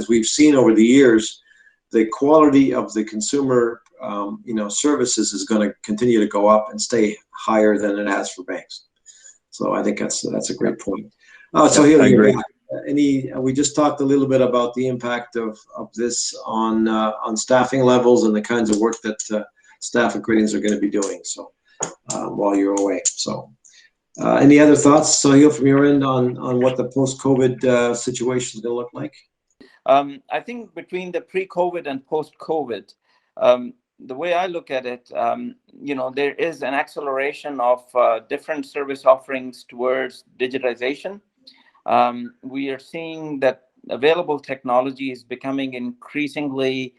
we've seen over the years, the quality of the consumer services is going to continue to go up and stay higher than it has for banks. So I think that's a great point. Sohail, we just talked a little bit about the impact of this on staffing levels and the kinds of work that staff at credit unions are going to be doing. So while you're away, so. Any other thoughts, Sohail, from your end on what the post-COVID situation is going to look like? I think between the pre-COVID and post-COVID, the way I look at it, there is an acceleration of different service offerings towards digitization. We are seeing that available technology is becoming increasingly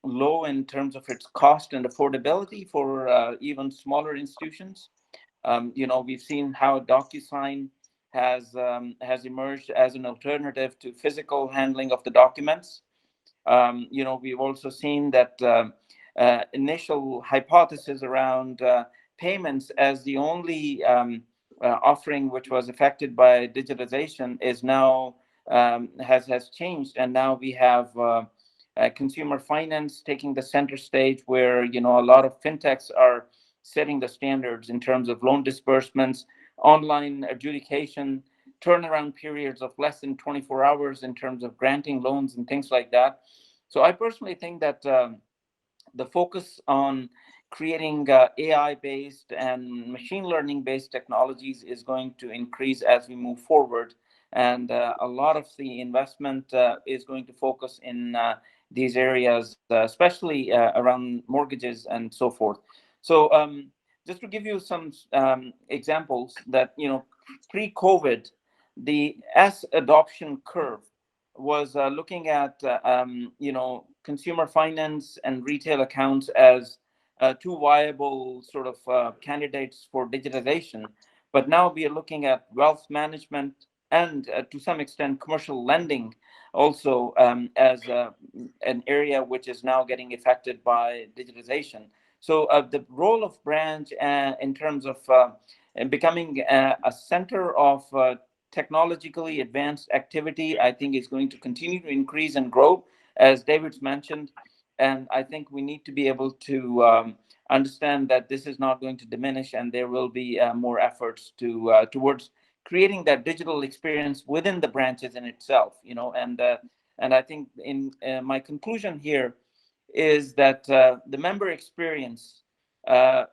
low in terms of its cost and affordability for even smaller institutions. We've seen how DocuSign has emerged as an alternative to physical handling of the documents. We've also seen that initial hypothesis around payments as the only offering which was affected by digitization is now has changed, and now we have consumer finance taking the center stage, where a lot of fintechs are setting the standards in terms of loan disbursements, online adjudication, turnaround periods of less than 24 hours in terms of granting loans and things like that. So I personally think that the focus on creating AI-based and machine learning-based technologies is going to increase as we move forward. And a lot of the investment is going to focus in these areas, especially around mortgages and so forth. So just to give you some examples that, pre-COVID, the S adoption curve was looking at, consumer finance and retail accounts as two viable sort of candidates for digitization. But now we are looking at wealth management and to some extent commercial lending also as an area which is now getting affected by digitization. So the role of branch in terms of becoming a center of technologically advanced activity, I think is going to continue to increase and grow, as David's mentioned. And I think we need to be able to understand that this is not going to diminish, and there will be more efforts towards creating that digital experience within the branches in itself. And I think in my conclusion here is that the member experience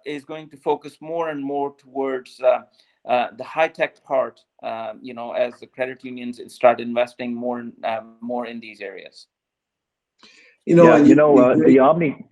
is going to focus more and more towards the high-tech part, as the credit unions start investing more in these areas. The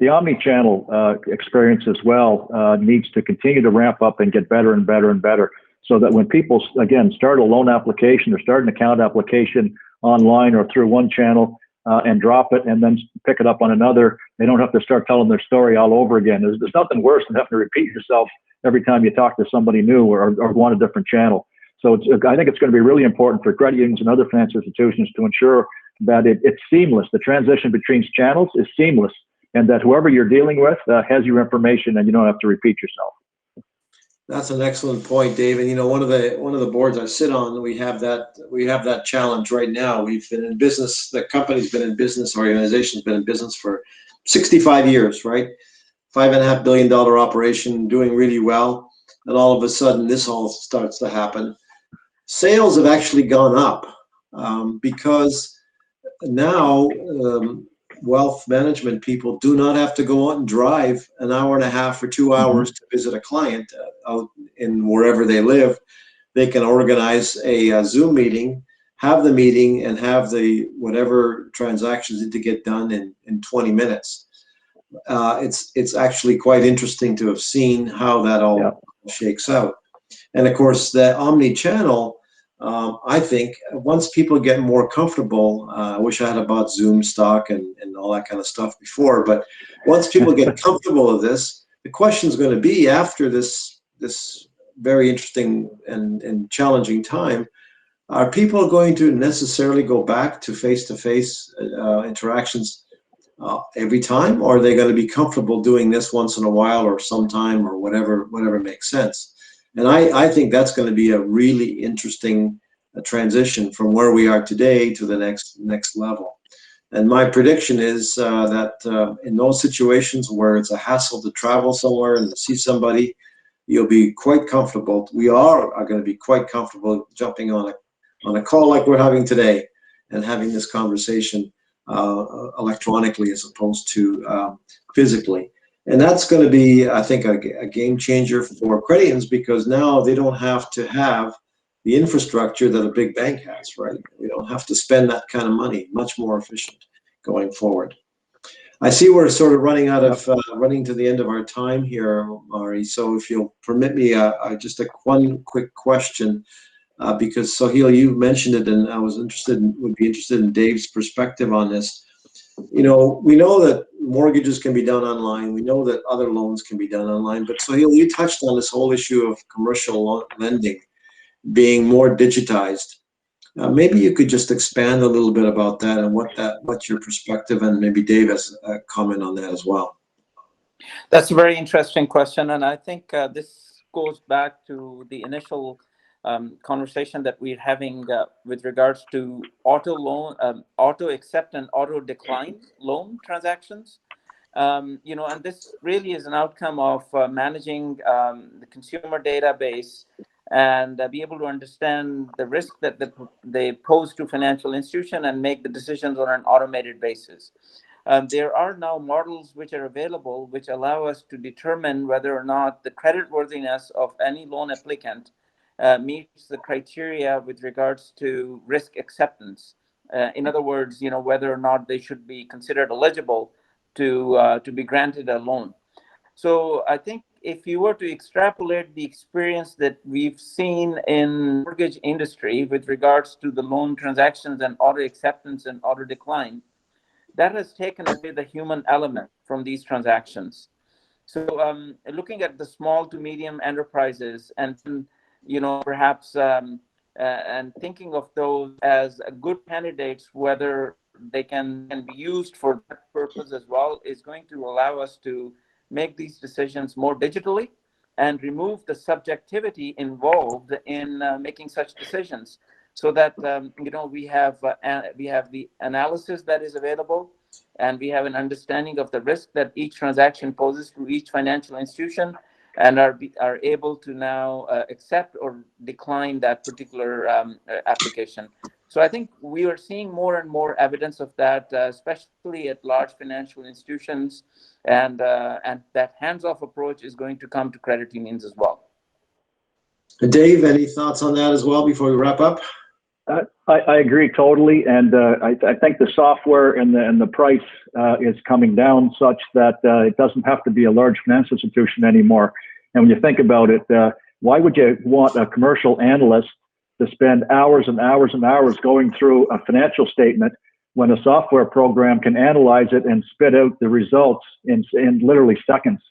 omni-channel experience as well needs to continue to ramp up and get better and better and better, so that when people, again, start a loan application or start an account application online or through one channel and drop it and then pick it up on another, they don't have to start telling their story all over again. There's nothing worse than having to repeat yourself every time you talk to somebody new or go on a different channel. So I think it's going to be really important for credit unions and other financial institutions to ensure that it's seamless. The transition between channels is seamless, and that whoever you're dealing with has your information, and you don't have to repeat yourself. That's an excellent point, Dave. And one of the boards I sit on, we have that challenge right now. We've been in business. The company's been in business. Organization's been in business for 65 years, right? $5.5 billion operation, doing really well, and all of a sudden, this all starts to happen. Sales have actually gone up because now wealth management people do not have to go out and drive an hour and a half or 2 hours to visit a client out in wherever they live. They can organize a Zoom meeting, have the meeting, and have the whatever transactions need to get done in 20 minutes. It's actually quite interesting to have seen how that all shakes out. And of course, the omni-channel, I think once people get more comfortable, I wish I had bought Zoom stock and all that kind of stuff before, but once people get comfortable with this, the question is going to be after this very interesting and challenging time, are people going to necessarily go back to face-to-face interactions every time, or are they going to be comfortable doing this once in a while or sometime or whatever makes sense? And I think that's going to be a really interesting transition from where we are today to the next level. And my prediction is that in those situations where it's a hassle to travel somewhere and to see somebody, you'll be quite comfortable. We are going to be quite comfortable jumping on a call like we're having today and having this conversation electronically as opposed to physically. And that's going to be, I think, a game changer for credit unions, because now they don't have to have the infrastructure that a big bank has, right? We don't have to spend that kind of money. Much more efficient going forward. I see we're sort of running to the end of our time here, Mari. So if you'll permit me, just one quick question, because Sohail, you mentioned it, and I would be interested in Dave's perspective on this. You know, we know that mortgages can be done online. We know that other loans can be done online. But Sohail, you touched on this whole issue of commercial lending being more digitized. Maybe you could just expand a little bit about that and what's your perspective, and maybe Dave has a comment on that as well. That's a very interesting question, and I think this goes back to the initial conversation that we're having with regards to auto accept and auto decline loan transactions. You know, and this really is an outcome of managing the consumer database and be able to understand the risk that they pose to financial institution and make the decisions on an automated basis. There are now models which are available which allow us to determine whether or not the creditworthiness of any loan applicant meets the criteria with regards to risk acceptance. In other words, you know, whether or not they should be considered eligible to be granted a loan. So I think if you were to extrapolate the experience that we've seen in mortgage industry with regards to the loan transactions and auto acceptance and auto decline, that has taken away the human element from these transactions. So looking at the small to medium enterprises and, you know, perhaps and thinking of those as good candidates, whether they can be used for that purpose as well, is going to allow us to make these decisions more digitally and remove the subjectivity involved in making such decisions, so that you know, we have the analysis that is available, and we have an understanding of the risk that each transaction poses to each financial institution, and are able to now accept or decline that particular application. So I think we are seeing more and more evidence of that, especially at large financial institutions, and that hands-off approach is going to come to credit unions as well. Dave, any thoughts on that as well before we wrap up? I agree totally, and I think the software and the price is coming down such that it doesn't have to be a large financial institution anymore. And when you think about it, why would you want a commercial analyst to spend hours and hours and hours going through a financial statement when a software program can analyze it and spit out the results in literally seconds?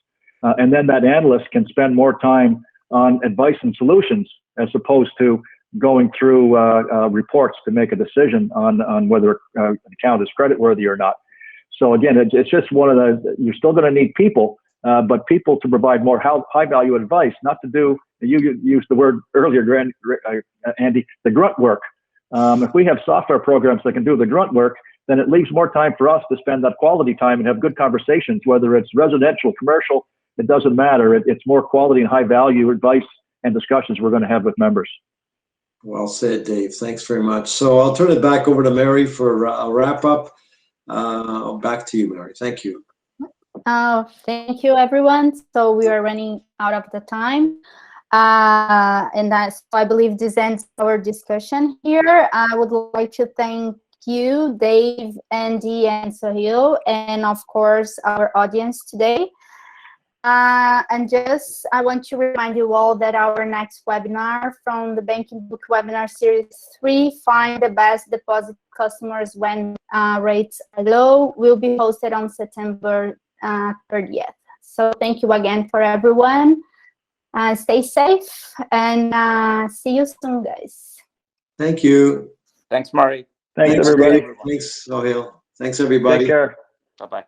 And then that analyst can spend more time on advice and solutions as opposed to going through reports to make a decision on whether an account is creditworthy or not. So again, it's just one of the, you're still going to need people, but people to provide more high value advice, not to do, you used the word earlier, Andy, the grunt work. If we have software programs that can do the grunt work, then it leaves more time for us to spend that quality time and have good conversations, whether it's residential, commercial, it doesn't matter. It's more quality and high value advice and discussions we're going to have with members. Well said, Dave. Thanks very much. So I'll turn it back over to Mary for a wrap up. Back to you, Mary. Thank you. Thank you, everyone. So we are running out of the time. So I believe this ends our discussion here. I would like to thank you, Dave, Andy, and Sohail, and of course our audience today. And just I want to remind you all that our next webinar from the Banking Book Webinar Series 3, Find the Best Deposit Customers When Rates Are Low, will be hosted on September 30th. So thank you again for everyone. Stay safe and see you soon, guys. Thank you. Thanks, Mari. Thanks, everybody. Thanks, Sohail. Thanks, everybody. Take care. Bye-bye.